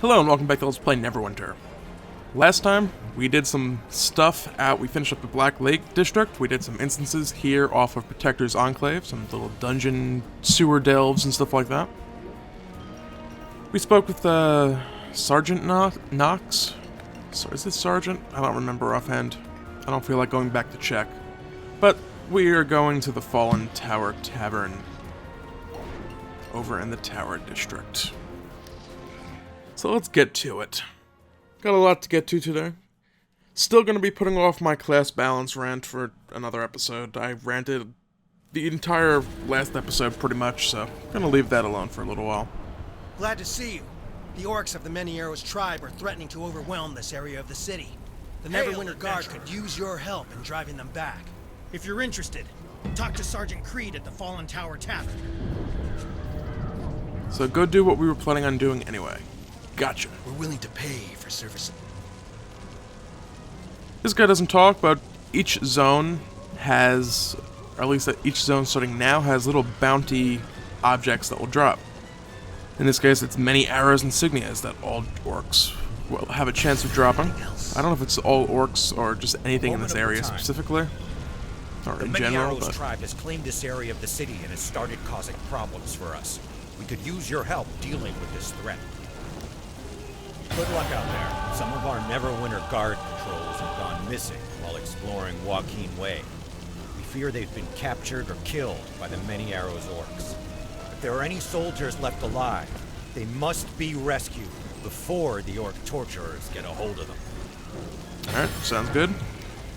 Hello and welcome back to Let's Play Neverwinter. Last time, we did some stuff out, we finished up the Blacklake district, we did some instances here off of Protector's Enclave, some little dungeon sewer delves and stuff like that. We spoke with Sergeant Knox? Is this Sergeant? I don't remember offhand. I don't feel like going back to check. But we are going to the Fallen Tower Tavern over in the Tower District. So let's get to it. Got a lot to get to today. Still going to be putting off my class balance rant for another episode. I ranted the entire last episode pretty much, so I'm going to leave that alone for a little while. Glad to see you. The orcs of the Many Arrows tribe are threatening to overwhelm this area of the city. The Neverwinter Guard could use your help in driving them back. If you're interested, talk to Sergeant Creed at the Fallen Tower Tavern. So go do what we were planning on doing anyway. Gotcha. We're willing to pay for service. This guy doesn't talk, but each zone has, or at least each zone starting now, has little bounty objects that will drop. In this case, it's many arrows insignias that all orcs will have a chance of dropping. I don't know if it's all orcs or just anything in this area specifically, or in general. The tribe has claimed this area of the city and has started causing problems for us. We could use your help dealing with this threat. Good luck out there. Some of our Neverwinter Guard patrols have gone missing while exploring Joaquin Way. We fear they've been captured or killed by the Many Arrows orcs. If there are any soldiers left alive, they must be rescued before the orc torturers get a hold of them. Alright, sounds good.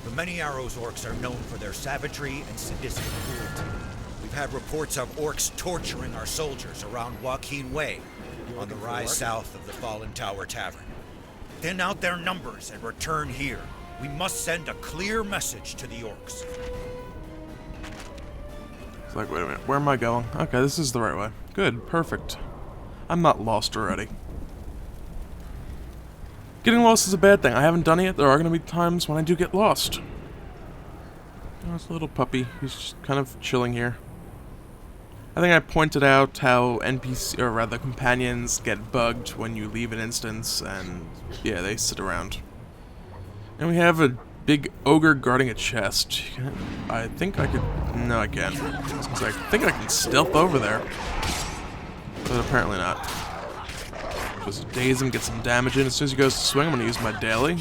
The Many Arrows orcs are known for their savagery and sadistic cruelty. We've had reports of orcs torturing our soldiers around Joaquin Way, on the rise south of the Fallen Tower Tavern. Thin out their numbers and return here. We must send a clear message to the orcs. It's like, wait a minute, where am I going? Okay, this is the right way. Good, perfect. I'm not lost already. Getting lost is a bad thing. I haven't done it yet. There are going to be times when I do get lost. Oh, it's a little puppy. He's just kind of chilling here. I think I pointed out how NPC, or rather companions, get bugged when you leave an instance, and yeah, they sit around. And we have a big ogre guarding a chest. I think I could... No, I can't. I think I can stealth over there. But apparently not. Just daze him, get some damage in. As soon as he goes to swing, I'm going to use my daily.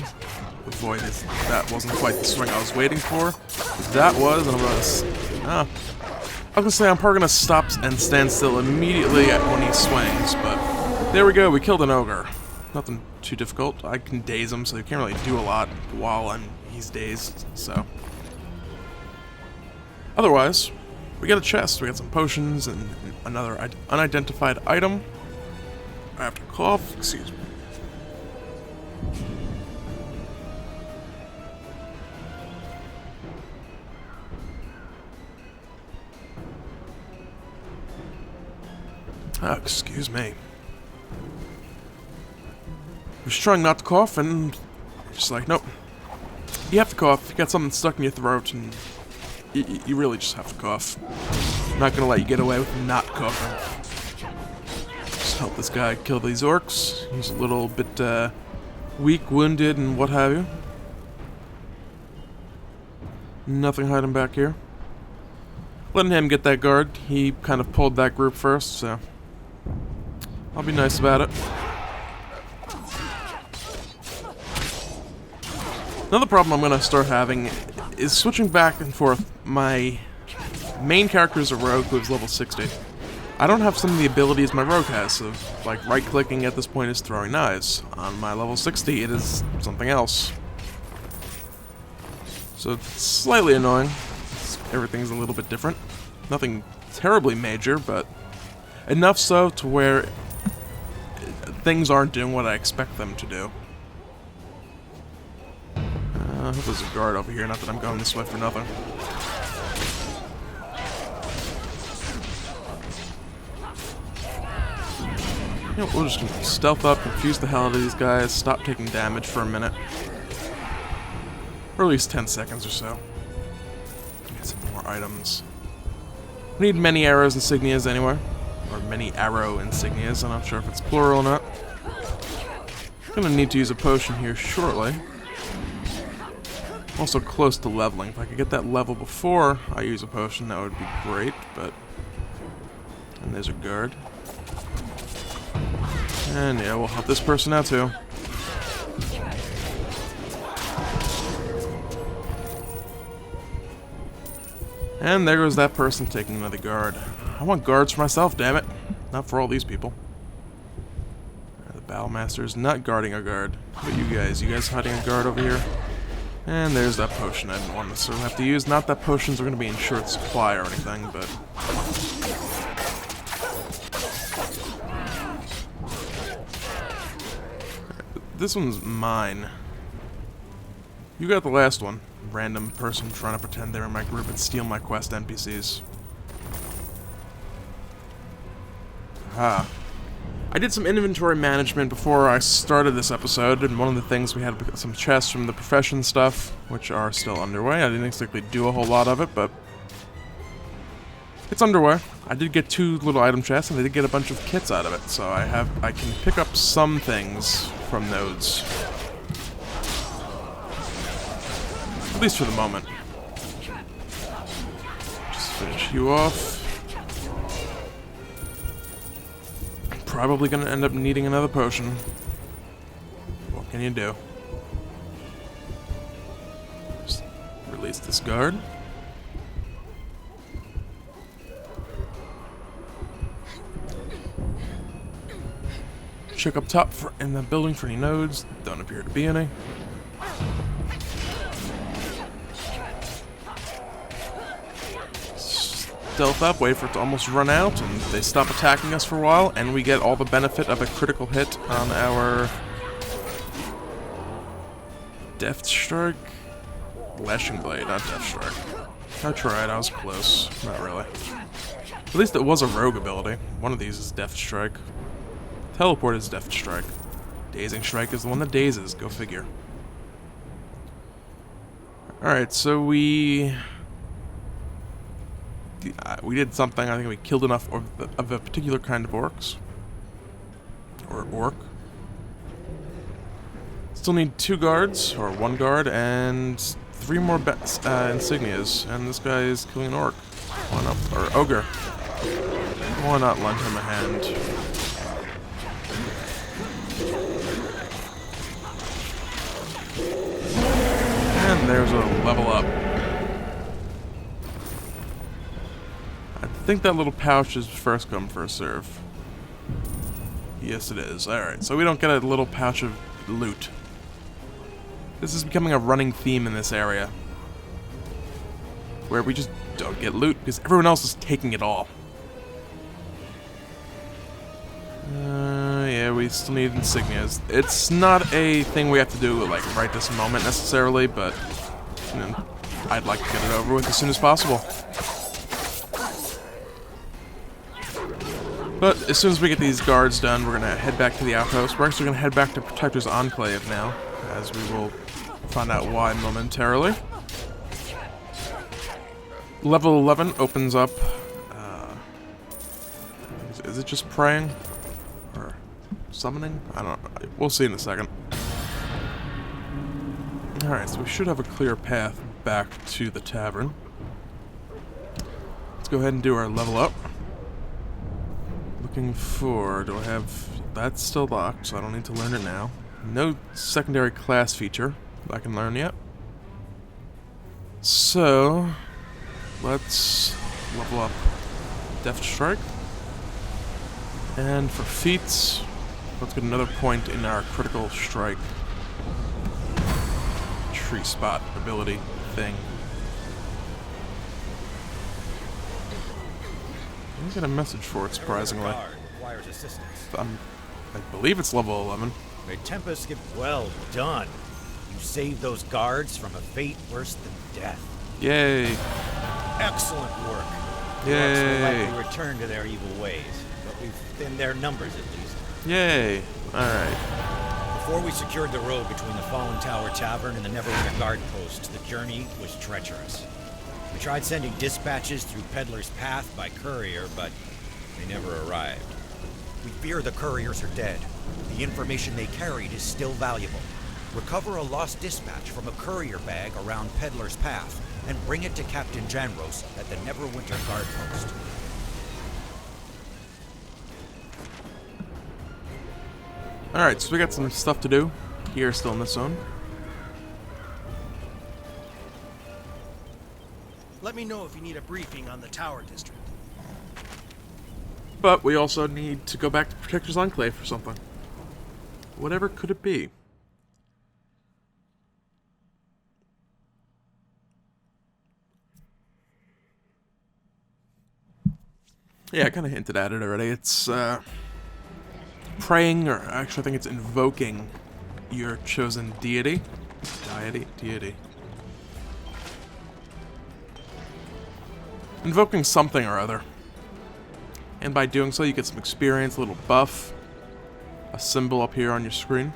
Avoid it. That wasn't quite the swing I was waiting for. That was, and I'm going to... I was gonna say I'm probably gonna stop and stand still immediately when he swings, but there we go, we killed an ogre. Nothing too difficult. I can daze him, so he can't really do a lot while he's dazed, so. Otherwise, we got a chest, we got some potions, and another unidentified item. I have to cough, excuse me. Oh, excuse me. I was trying not to cough, and just like, nope. You have to cough. You got something stuck in your throat, and you really just have to cough. I'm not gonna let you get away with not coughing. Just help this guy kill these orcs. He's a little bit weak, wounded, and what have you. Nothing hiding back here. Letting him get that guard. He kind of pulled that group first, so I'll be nice about it. Another problem I'm going to start having is switching back and forth. My main character is a rogue who is level 60. I don't have some of the abilities my rogue has, of like right-clicking at this point is throwing knives. On my level 60 it is something else. So it's slightly annoying. Everything's a little bit different. Nothing terribly major, but enough so to where things aren't doing what I expect them to do. I hope there's a guard over here, not that I'm going this way for nothing. You know, we're just gonna stealth up, confuse the hell out of these guys, stop taking damage for a minute. Or at least 10 seconds or so. Get some more items. We need many arrows insignias anyway. Or many arrow insignias, I'm not sure if it's plural or not. Gonna need to use a potion here shortly. Also close to leveling. If I could get that level before I use a potion, that would be great, but... And there's a guard. And yeah, we'll help this person out too. And there goes that person taking another guard. I want guards for myself, damn it. Not for all these people. The Battlemaster is not guarding a guard. But you guys hiding a guard over here? And there's that potion I didn't want to necessarily have to use. Not that potions are going to be in short supply or anything, but... This one's mine. You got the last one. Random person trying to pretend they're in my group and steal my quest NPCs. Ah. I did some inventory management before I started this episode, and one of the things we had some chests from the profession stuff, which are still underway. I didn't exactly do a whole lot of it, but it's underway. I did get 2 little item chests, and I did get a bunch of kits out of it, so I can pick up some things from those. At least for the moment. Just finish you off. Probably gonna end up needing another potion. What can you do? Just release this guard. Check up top in the building for any nodes. Don't appear to be any. Stealth up, wait for it to almost run out, and they stop attacking us for a while, and we get all the benefit of a critical hit on our Deft Strike? Lashing Blade, not Deft Strike. I tried, I was close. Not really. At least it was a rogue ability. One of these is Deft Strike. Teleport is Deft Strike. Dazing Strike is the one that dazes, go figure. Alright, so we did something. I think we killed enough of a particular kind of orcs. Or orc. Still need 2 guards, or 1 guard, and 3 more insignias. And this guy is killing an orc. Why not? Or ogre. Why not lend him a hand? And there's a level up. I think that little pouch is first come, first serve. Yes, it is. Alright, so we don't get a little pouch of loot. This is becoming a running theme in this area. Where we just don't get loot because everyone else is taking it all. Yeah, we still need insignias. It's not a thing we have to do, like, right this moment necessarily, but, you know, I'd like to get it over with as soon as possible. But as soon as we get these guards done, we're gonna head back to the outpost. We're actually gonna head back to Protector's Enclave now, as we will find out why momentarily. Level 11 opens up. Is it just praying? Or summoning? I don't know. We'll see in a second. Alright, so we should have a clear path back to the tavern. Let's go ahead and do our level up. Looking for... do I have... that's still locked, so I don't need to learn it now. No secondary class feature that I can learn yet. So... let's level up Deft Strike. And for feats, let's get another point in our critical strike tree spot ability thing. I didn't get a message for it, surprisingly. Requires assistance. I believe it's level 11. May Tempest give... well done. You saved those guards from a fate worse than death. Yay! Excellent work. The Yay! orcs will likely return to their evil ways, but we've thinned their numbers at least. Yay! Alright. Before we secured the road between the Fallen Tower Tavern and the Neverwinter Guard Post, the journey was treacherous. We tried sending dispatches through Peddler's Path by courier, but they never arrived. We fear the couriers are dead. The information they carried is still valuable. Recover a lost dispatch from a courier bag around Peddler's Path and bring it to Captain Janros at the Neverwinter guard post. Alright, so we got some stuff to do here still in this zone. Let me know if you need a briefing on the Tower District. But we also need to go back to Protector's Enclave for something. Whatever could it be? Yeah, I kind of hinted at it already. It's, praying, or actually I think it's invoking your chosen deity. Deity. Invoking something or other. And by doing so, you get some experience, a little buff, a symbol up here on your screen,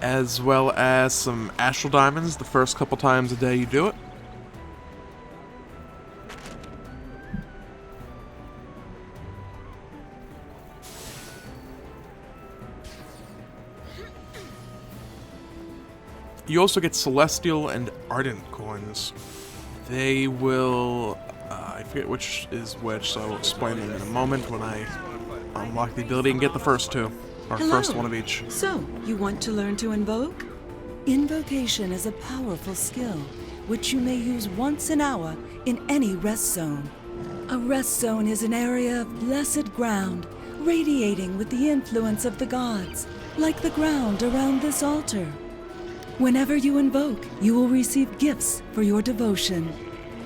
as well as some astral diamonds the first couple times a day you do it. You also get Celestial and Ardent coins. They will... I forget which is which, so I'll explain them in a moment when I unlock the ability and get the first two. Or Hello. first one of each. So, you want to learn to invoke? Invocation is a powerful skill, which you may use once an hour in any rest zone. A rest zone is an area of blessed ground, radiating with the influence of the gods, like the ground around this altar. Whenever you invoke, you will receive gifts for your devotion.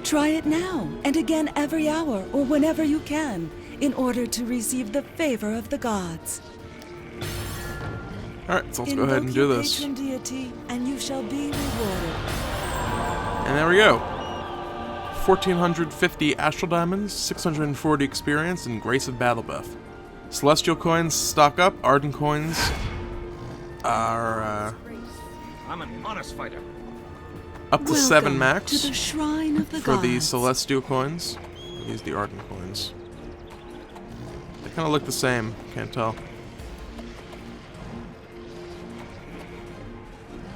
Try it now, and again every hour or whenever you can, in order to receive the favor of the gods. Alright, so let's go ahead and do this. Invoke your patron deity, and you shall be rewarded. And there we go. 1,450 Astral Diamonds, 640 experience, and Grace of Battle buff. Celestial coins stock up, Ardent coins are, I'm an honest fighter. up to 7 max to the shrine of the for the gods. Celestial coins. Use the Ardent coins. They kind of look the same, can't tell.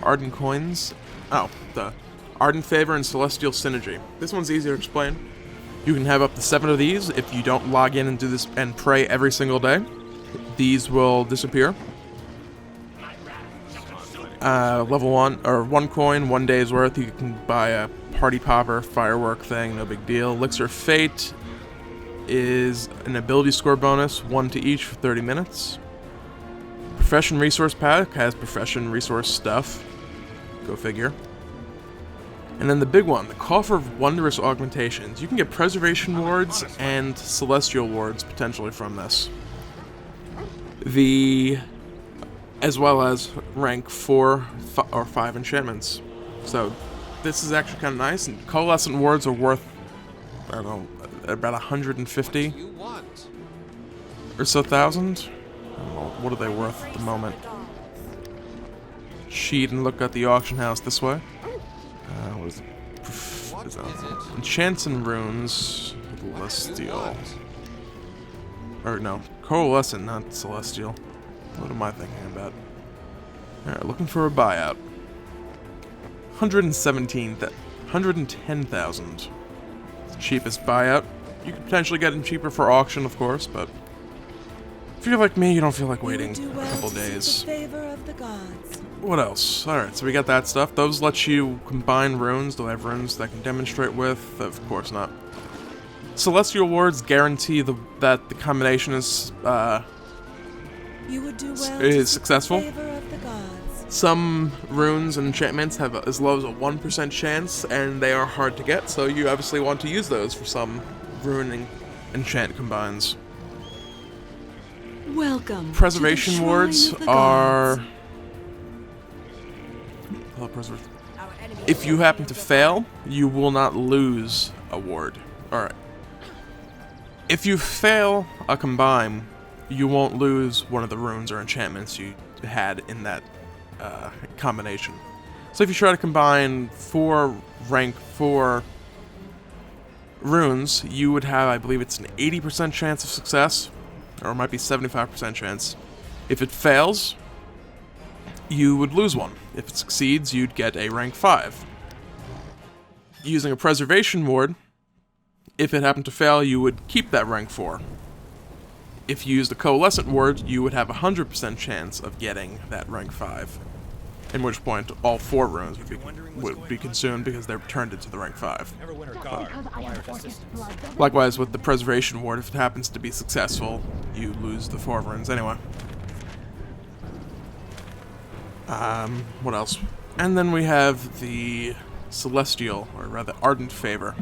Ardent coins. Oh, the Ardent Favor and Celestial Synergy. This one's easier to explain. You can have up to 7 of these if you don't log in and do this and pray every single day. These will disappear. Level 1, or 1 coin, 1 day's worth. You can buy a party popper, firework thing, no big deal. Elixir of Fate is an ability score bonus, 1 to each for 30 minutes. Profession Resource Pack has profession resource stuff. Go figure. And then the big one, the Coffer of Wondrous Augmentations. You can get Preservation Wards and Celestial Wards potentially from this. As well as rank 4 or 5 enchantments. So this is actually kind of nice. And Coalescent Wards are worth, I don't know, about 150 or so thousand. I don't know, what are they worth at the moment? Cheat and look at the auction house this way. What is it? Enchants and Runes. Celestial. Or no, Coalescent, not Celestial. What am I thinking about? Alright, looking for a buyout. 110,000. Cheapest buyout. You could potentially get them cheaper for auction, of course, but if you're like me, you don't feel like waiting a couple days. What else? Alright, so we got that stuff. Those let you combine runes. Do I have runes that I can demonstrate with? Of course not. Celestial Wards guarantee that the combination is successful. Some runes and enchantments have as low as a 1% chance, and they are hard to get, so you obviously want to use those for some rune and enchant combines. Welcome. Preservation Wards are... If you happen to fail, you will not lose a ward. Alright. If you fail a combine, you won't lose one of the runes or enchantments you had in that combination. So if you try to combine 4 rank 4 runes, you would have, I believe it's an 80% chance of success. or it might be 75% chance. If it fails, you would lose one. If it succeeds, you'd get a rank 5. Using a preservation ward, if it happened to fail, you would keep that rank 4. If you used a coalescent ward, you would have a 100% chance of getting that rank 5. In which point, all 4 runes would be consumed because they're turned into the rank 5. Neverwinter Guard requires assistance. Likewise, with the preservation ward, if it happens to be successful, you lose the 4 runes anyway. What else? And then we have the Celestial, or rather Ardent Favor.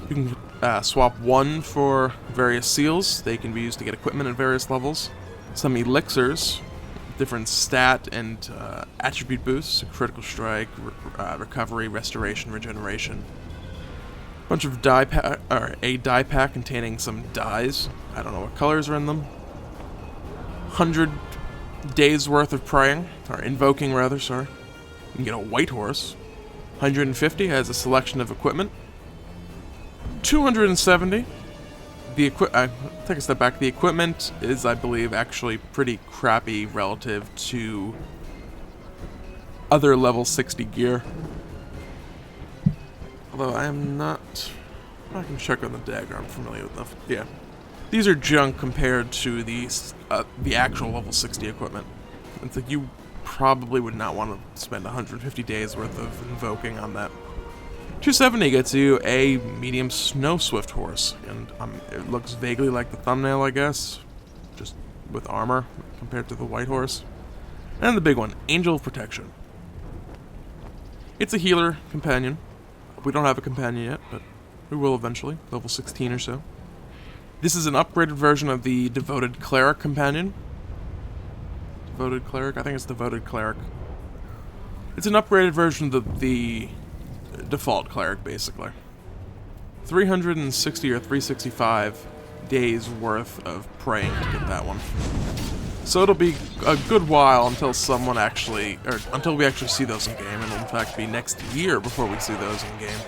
You can swap 1 for various seals. They can be used to get equipment at various levels. Some elixirs, different stat and attribute boosts, critical strike, recovery, restoration, regeneration. Bunch of a die pack containing some dyes. I don't know what colors are in them. 100 days worth of praying, or invoking rather, sorry. You can get a white horse. 150 has a selection of equipment. 270. I take a step back. The equipment is, I believe, actually pretty crappy relative to other level 60 gear. Although I am not. I can check on the dagger. I'm familiar with them. Yeah, these are junk compared to the actual level 60 equipment. It's like you probably would not want to spend 150 days worth of invoking on that. 270 gets you a medium snow swift horse, and it looks vaguely like the thumbnail, I guess, just with armor compared to the white horse. And the big one, Angel of Protection. It's a healer companion. We don't have a companion yet, but we will eventually, level 16 or so. This is an upgraded version of the Devoted Cleric companion. Devoted Cleric? I think it's Devoted Cleric. It's an upgraded version of the default cleric, basically. 360 or 365 days worth of praying to get that one. So it'll be a good while until until we actually see those in game, and it'll in fact be next year before we see those in game.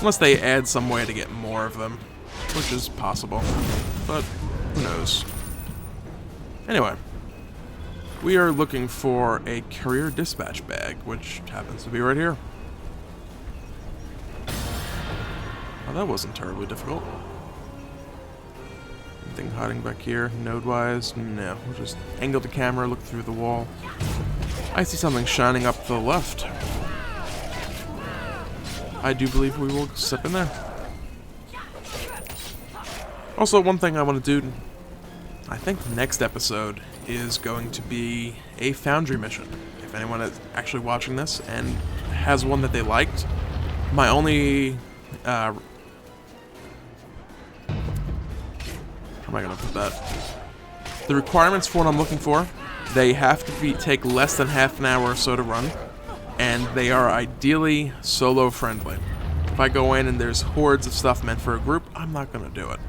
Unless they add some way to get more of them, which is possible, but who knows. Anyway, we are looking for a Career Dispatch bag, which happens to be right here. Oh, that wasn't terribly difficult. Anything hiding back here, node-wise? No. We'll just angle the camera, look through the wall. I see something shining up to the left. I do believe we will step in there. Also, one thing I want to do, I think the next episode is going to be a Foundry mission. If anyone is actually watching this and has one that they liked, my only how am I gonna put that? The requirements for what I'm looking for, they have to take less than half an hour or so to run, and they are ideally solo friendly. If I go in and there's hordes of stuff meant for a group, I'm not gonna do it.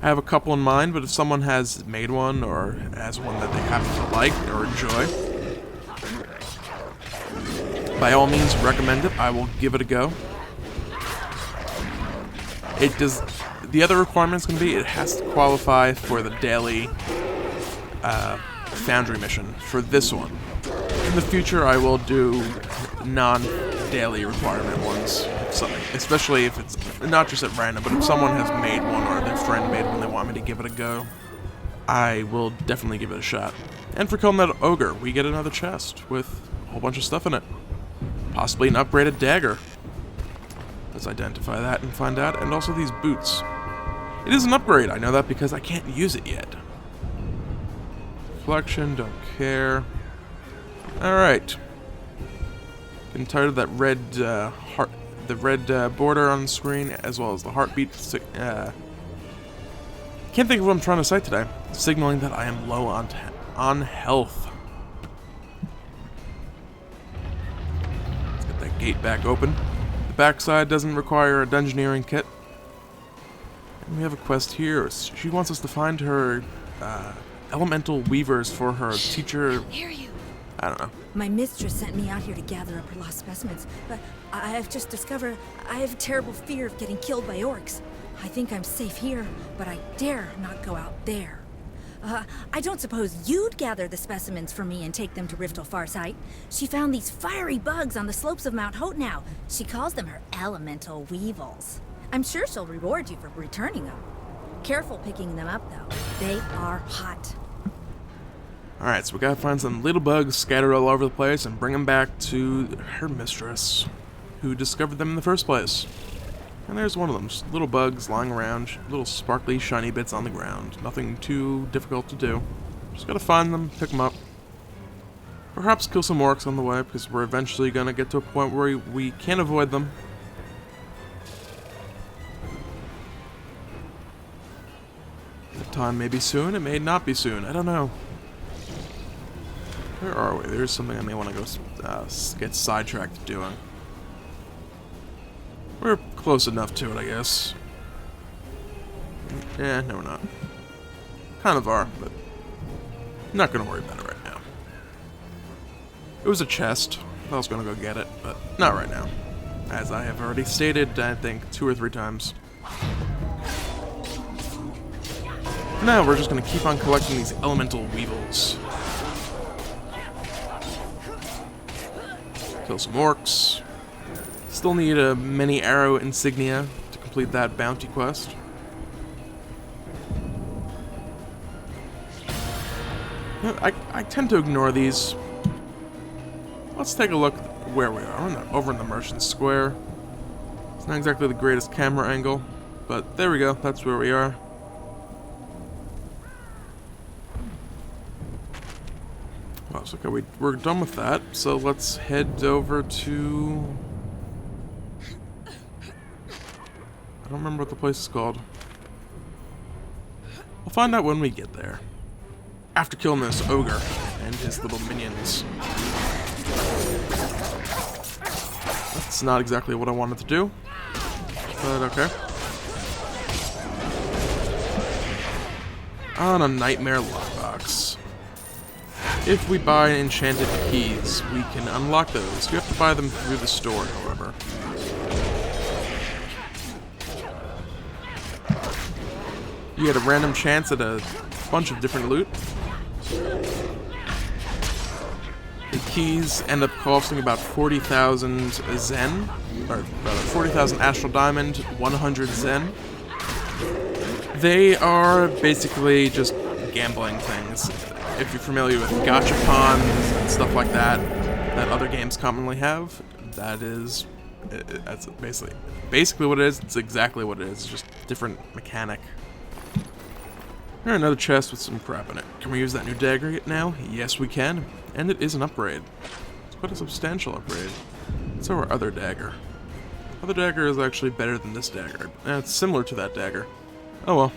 I have a couple in mind, but if someone has made one or has one that they happen to like or enjoy, by all means recommend it. I will give it a go. It does. The other requirement's going to be it has to qualify for the daily Foundry mission for this one. In the future, I will do non-daily requirement ones, especially if it's not just at random, but if someone has made one or their friend made one, they want me to give it a go, I will definitely give it a shot. And for killing that ogre, we get another chest with a whole bunch of stuff in it. Possibly an upgraded dagger. Let's identify that and find out. And also these boots. It is an upgrade. I know that because I can't use it yet. Reflection, don't care. Alright. Getting tired of that red heart, the red border on the screen, as well as the heartbeat. Can't think of what I'm trying to say today. Signaling that I am low on health. Let's get that gate back open. The backside doesn't require a dungeoneering kit. And we have a quest here. She wants us to find her elemental weavers for her teacher. Hear you. I don't know. My mistress sent me out here to gather up her lost specimens, but I have just discovered I have a terrible fear of getting killed by orcs. I think I'm safe here, but I dare not go out there. I don't suppose you'd gather the specimens for me and take them to Riftel Farsight. She found these fiery bugs on the slopes of Mount Hotenow. She calls them her elemental weevils. I'm sure she'll reward you for returning them. Careful picking them up, though. They are hot. Alright, so we gotta find some little bugs scattered all over the place and bring them back to her mistress, who discovered them in the first place. And there's one of them, just little bugs lying around, little sparkly, shiny bits on the ground. Nothing too difficult to do. Just gotta find them, pick them up. Perhaps kill some orcs on the way, because we're eventually gonna get to a point where we can't avoid them. The time may be soon, it may not be soon, I don't know. Where are we? There's something I may want to go get sidetracked doing. We're close enough to it, I guess. Yeah, no we're not. Kind of are, but not gonna worry about it right now. It was a chest. I was gonna go get it, but not right now. As I have already stated, I think 2 or 3 times. For now, we're just gonna keep on collecting these elemental weevils. Kill some orcs. Still need a many arrow insignia to complete that bounty quest. I tend to ignore these. Let's take a look where we are. We're over in the Merchant Square. It's not exactly the greatest camera angle, but there we go. That's where we are. Oh, so okay, we're done with that. So let's head over to... I don't remember what the place is called. We'll find out when we get there. After killing this ogre and his little minions. That's not exactly what I wanted to do, but okay. On a nightmare lockbox. If we buy enchanted keys, we can unlock those. You have to buy them through the store, however. You get a random chance at a bunch of different loot. The keys end up costing about 40,000 Zen, or rather 40,000 Astral Diamond, 100 Zen. They are basically just gambling things. If you're familiar with gachapons and stuff like that, that other games commonly have, that's basically what it is. It's exactly what it is. It's just different mechanic. Alright, another chest with some crap in it. Can we use that new dagger now? Yes, we can. And it is an upgrade. It's quite a substantial upgrade. So our other dagger. Other dagger is actually better than this dagger. It's similar to that dagger. Oh well.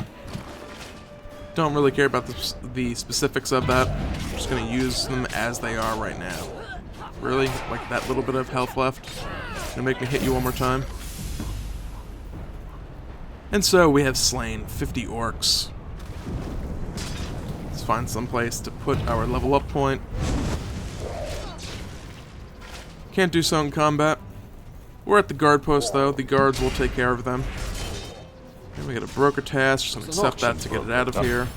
Don't really care about the specifics of that. I'm just going to use them as they are right now. Really? Like that little bit of health left? Gonna make me hit you one more time? And so we have slain 50 orcs. Let's find some place to put our level up point. Can't do so in combat. We're at the guard post though. The guards will take care of them. And we got a broker task. Just gonna accept that to get it out of here.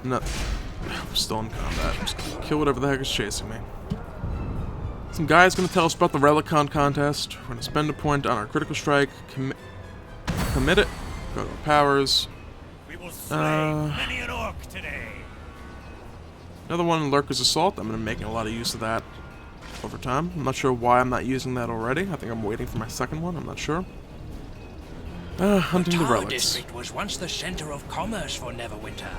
No, we're still in combat. I'm just gonna kill whatever the heck is chasing me. Some guy's gonna tell us about the Relicon contest. We're gonna spend a point on our critical strike. Commit it. Go to our powers. We will slay many an orc today. Another one in Lurker's Assault. I'm gonna be making a lot of use of that over time. I'm not sure why I'm not using that already. I think I'm waiting for my second one. I'm not sure. Hunting the Tower relics. district was once the center of commerce for Neverwinter.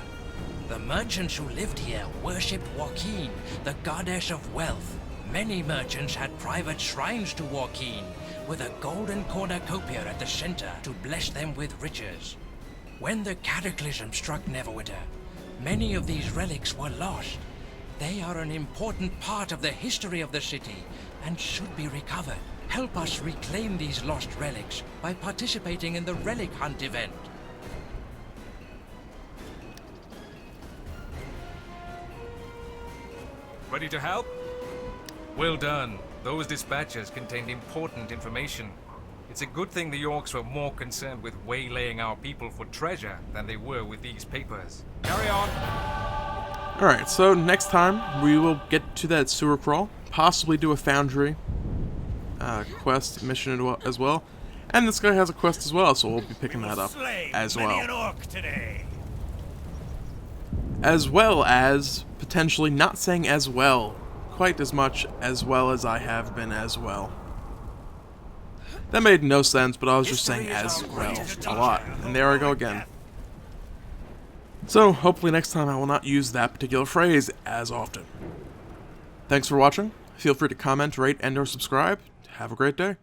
The merchants who lived here worshipped Joaquin, the goddess of wealth. Many merchants had private shrines to Joaquin, with a golden cornucopia at the center to bless them with riches. When the cataclysm struck Neverwinter, many of these relics were lost. They are an important part of the history of the city and should be recovered. Help us reclaim these lost relics by participating in the relic hunt event. Ready to help? Well done. Those dispatches contained important information. It's a good thing the orcs were more concerned with waylaying our people for treasure than they were with these papers. Carry on! Alright, so next time we will get to that sewer crawl, possibly do a foundry quest mission as well. And this guy has a quest as well, so we'll be picking that up as well. As well as potentially not saying as well quite as much as well as I have been as well. That made no sense, but I was just saying as well a lot. And there I go again. So, hopefully next time I will not use that particular phrase as often. Thanks for watching. Feel free to comment, rate, and/or subscribe. Have a great day.